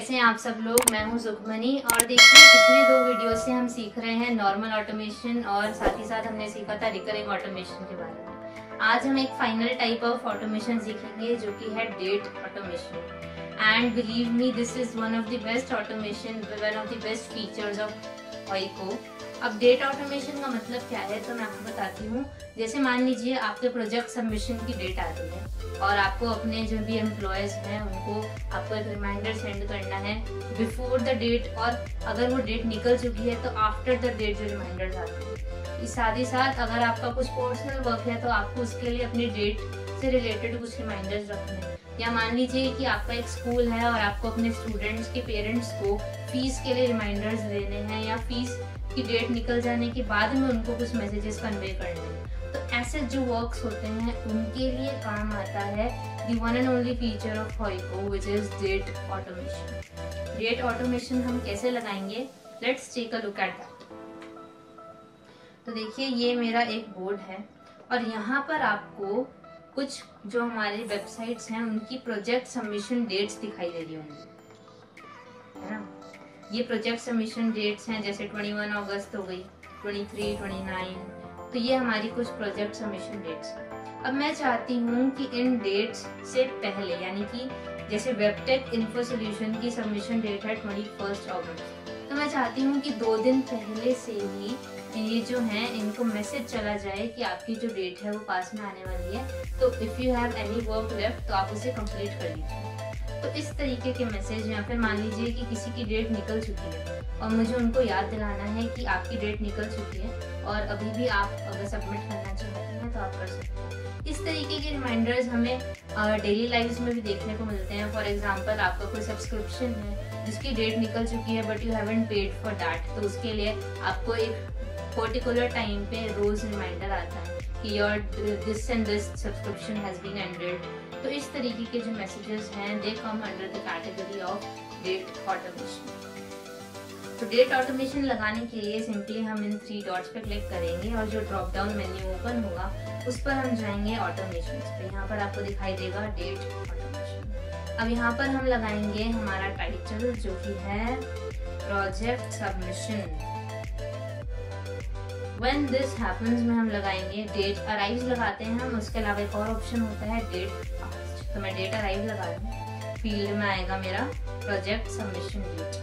कैसे हैं आप सब लोग। मैं हूं सुखमनी और देखिए पिछले 2 वीडियो से हम सीख रहे हैं नॉर्मल ऑटोमेशन और साथ ही साथ हमने सीखा था रिकरिंग ऑटोमेशन के बारे में। आज हम एक फाइनल टाइप ऑफ ऑटोमेशन सीखेंगे जो कि है date automation. And believe me, this is one of the best automation, one of the best features of Hoiko. अब डेट ऑटोमेशन का मतलब क्या है तो मैं आपको बताती हूँ। जैसे मान लीजिए आपके प्रोजेक्ट सबमिशन की डेट आ रही है और आपको अपने जो भी एम्प्लॉयज हैं उनको आपको एक रिमाइंडर सेंड करना है बिफोर द डेट, और अगर वो डेट निकल चुकी है तो आफ्टर द डेट जो रिमाइंडर्स आते हैं। साथ ही साथ अगर आपका कुछ पर्सनल वर्क है तो आपको उसके लिए अपनी डेट से रिलेटेड कुछ रिमाइंडर्स रखने हैं। या मान लीजिए कि आपका एक स्कूल है और आपको अपने स्टूडेंट्स के पेरेंट्स को फीस के लिए रिमाइंडर्स देने हैं या फीस की डेट निकल जाने के बाद में उनको कुछ मैसेजेस कन्वे करने हैं। तो ऐसे जो वर्क्स होते हैं उनके लिए काम आता है the one and only feature of Hoiko which is date automation. Date automation हम कैसे लगाएंगे, let's take a look at that. तो देखिए ये मेरा एक बोर्ड है और यहाँ पर आपको कुछ जो हमारे वेबसाइट्स हैं उनकी प्रोजेक्ट सबमिशन डेट्स दिखाई दे रही होंगी, है ना। ये प्रोजेक्ट सबमिशन डेट्स हैं, जैसे 21 अगस्त हो गई, 23, 29। तो ये हमारी कुछ प्रोजेक्ट सबमिशन डेट्स हैं। अब मैं चाहती हूँ कि इन डेट्स से पहले, यानी कि जैसे वेबटेक इन्फो सोल्यूशन की सबमिशन डेट है 21 अगस्त, तो मैं चाहती हूँ कि 2 दिन पहले से ही ये जो है इनको मैसेज चला जाए कि आपकी जो डेट है वो पास में आने वाली है। तो if you have any work left तो आप उसे कंप्लीट कर लीजिए। तो इस तरीके के मैसेज, या फिर मान लीजिए कि किसी की डेट निकल चुकी है और मुझे उनको याद दिलाना है कि आपकी डेट निकल चुकी है और अभी भी आप अगर सबमिट करना चाहते हैं तो आप कर सकते हैं। इस तरीके के रिमाइंडर्स हमें डेली लाइफ में भी देखने को मिलते हैं। फॉर एग्जाम्पल, आपका कोई सब्सक्रिप्शन है जिसकी डेट निकल चुकी है but you haven't paid for that, तो उसके लिए आपको एक पर्टिकुलर टाइम पे रोज रिमाइंडर आता है कि your this and this subscription has been ended. तो इस तरीके के जो मैसेजेस हैं they come under the category of date automation. तो डेट ऑटोमेशन लगाने के लिए सिंपली हम इन 3 डॉट्स पे क्लिक करेंगे और जो ड्रॉप डाउन मेन्यू ओपन होगा उस पर हम जाएंगे ऑटोमेशन पे। यहाँ पर आपको दिखाई देगा डेट ऑटोमेशन। अब यहाँ पर हम लगाएंगे हमारा टाइटल जो कि है project submission. When this happens में हम लगाएंगे डेट अराइव लगाते हैं हम। उसके अलावा एक और ऑप्शन होता है डेट पास्ट, तो मैं डेट अराइव लगा रही हूँ। फील्ड में आएगा मेरा प्रोजेक्ट सबमिशन डेट,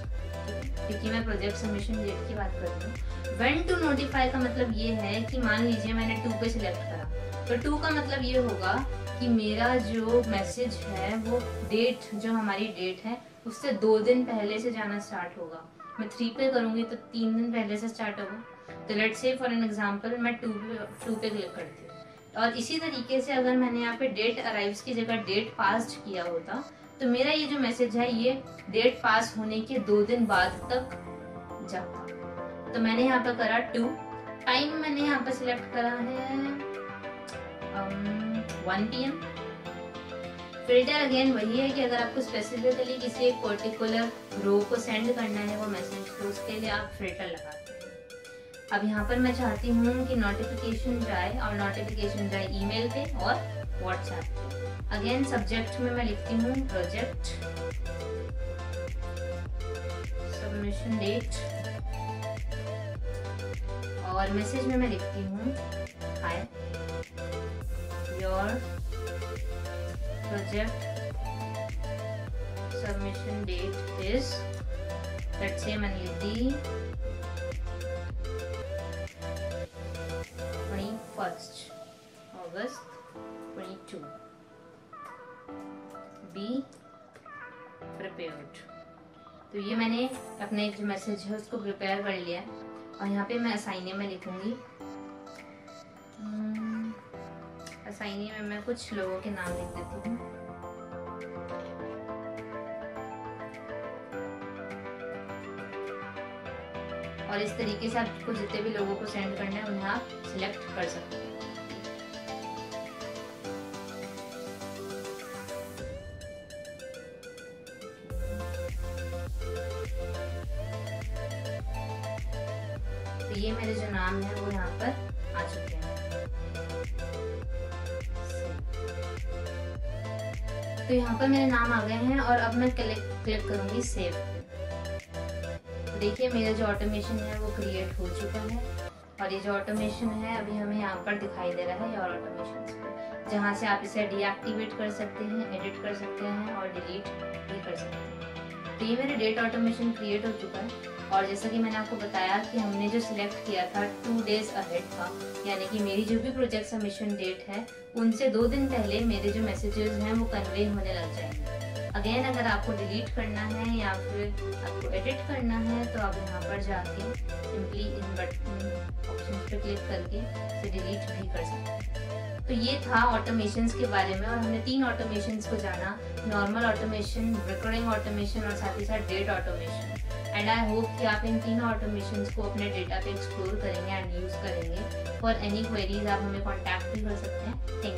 क्योंकि मैं प्रोजेक्ट सबमिशन डेट की बात कर रही हूँ। When to notify का मतलब ये है कि मान लीजिए मैंने 2 पे सिलेक्ट करा, तो 2 का मतलब ये होगा कि मेरा जो मैसेज है वो डेट, जो हमारी डेट है उससे 2 दिन पहले से जाना स्टार्ट होगा। मैं 3 पे करूंगी तो 3 दिन पहले से स्टार्ट होगा। तो let's say for an example मैं 2 पे क्लिक करती हूँ। और इसी तरीके से अगर मैंने यहाँ पे डेट अराइव्स की जगह डेट पास्ट किया होता तो मेरा ये जो मैसेज है ये डेट पास होने के 2 दिन बाद तक जाता। तो मैंने यहाँ पे करा 2, टाइम मैंने यहाँ पे सिलेक्ट करा है 1 PM। फिल्टर अगेन वही है कि अगर आपको स्पेसिफिकली किसी एक पर्टिकुलर रो को सेंड करना है वो मैसेज, तो उसके लिए आप फिल्टर लगाते हैं। अब यहाँ पर मैं चाहती हूँ कि नोटिफिकेशन जाए, और नोटिफिकेशन जाए ईमेल पे और व्हाट्सएप पे। अगेन सब्जेक्ट में मैं लिखती हूँ प्रोजेक्ट सबमिशन डेट, और मैसेज में मैं लिखती हूँ hi, your project submission date is, let's say मैंने लिख दी 21 अगस्त 22। Be prepared. तो ये मैंने अपने जो मैसेज है उसको प्रिपेयर कर लिया है। और यहाँ पे मैं असाइने में लिखूंगी, असाइने में मैं कुछ लोगों के नाम लिख देती हूँ। और इस तरीके से आपको जितने भी लोगों को सेंड करना है उन्हें आप सिलेक्ट कर सकते हैं। तो ये मेरे जो नाम है वो यहाँ पर आ चुके हैं। तो यहाँ पर मेरे नाम आ गए हैं और अब मैं क्लिक करूंगी सेव पे। तो देखिए मेरा जो ऑटोमेशन है वो क्रिएट हो चुका है और ये जो ऑटोमेशन है अभी हमें यहाँ पर दिखाई दे रहा है योर ऑटोमेशन पे, जहाँ से आप इसे डीएक्टिवेट कर सकते हैं, एडिट कर सकते हैं और डिलीट भी कर सकते हैं। तो ये मेरे डेट ऑटोमेशन क्रिएट हो चुका है और जैसा कि मैंने आपको बताया कि हमने जो सिलेक्ट किया था 2 डेज अहेड का, यानी कि मेरी जो भी प्रोजेक्ट सबमिशन डेट है उनसे 2 दिन पहले मेरे जो मैसेजेस हैं वो कन्वे होने लग जाएंगे। अगेन अगर आपको डिलीट करना है या फिर आपको एडिट करना है तो आप यहाँ पर जाके सिंपली इन बटन ऑप्शन पे क्लिक करके इसे डिलीट भी कर सकते हैं। तो ये था ऑटोमेशंस के बारे में और हमने 3 ऑटोमेशंस को जाना, नॉर्मल ऑटोमेशन, रिकरिंग ऑटोमेशन और साथ ही साथ data automation. And I hope कि आप इन 3 ऑटोमेशंस को अपने डेटा पे एक्सप्लोर करेंगे एंड यूज करेंगे। फॉर एनी क्वेरीज आप हमें कॉन्टैक्ट भी कर सकते हैं। थैंक